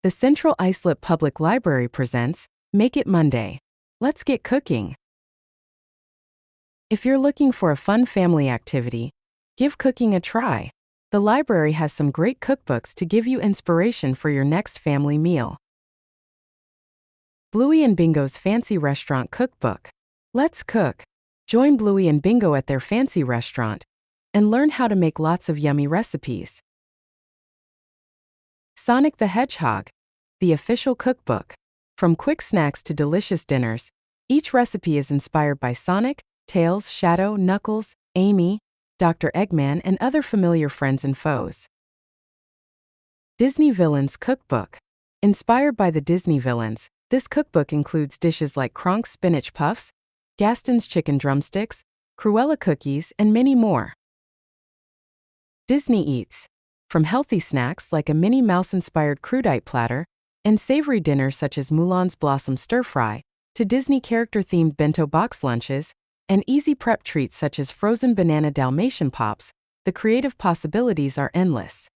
The Central Islip Public Library presents Make It Monday. Let's get cooking. If you're looking for a fun family activity, give cooking a try. The library has some great cookbooks to give you inspiration for your next family meal. Bluey and Bingo's Fancy Restaurant Cookbook. Let's cook. Join Bluey and Bingo at their fancy restaurant and learn how to make lots of yummy recipes. Sonic the Hedgehog, the official cookbook. From quick snacks to delicious dinners, each recipe is inspired by Sonic, Tails, Shadow, Knuckles, Amy, Dr. Eggman, and other familiar friends and foes. Disney Villains Cookbook. Inspired by the Disney villains, this cookbook includes dishes like Kronk's spinach puffs, Gaston's chicken drumsticks, Cruella cookies, and many more. Disney Eats. From healthy snacks like a Minnie Mouse-inspired crudite platter and savory dinners such as Mulan's Blossom Stir-Fry, to Disney character-themed bento box lunches and easy prep treats such as frozen banana Dalmatian Pops, the creative possibilities are endless.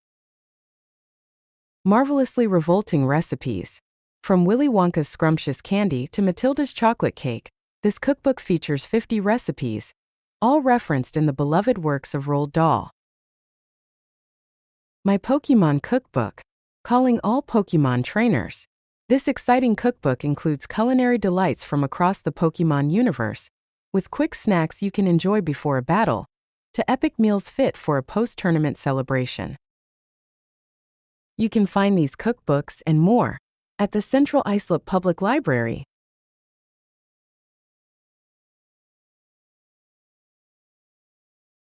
Marvelously revolting recipes. From Willy Wonka's scrumptious candy to Matilda's chocolate cake, this cookbook features 50 recipes, all referenced in the beloved works of Roald Dahl. My Pokémon Cookbook. Calling all Pokémon trainers. This exciting cookbook includes culinary delights from across the Pokémon universe, with quick snacks you can enjoy before a battle, to epic meals fit for a post-tournament celebration. You can find these cookbooks and more at the Central Islip Public Library.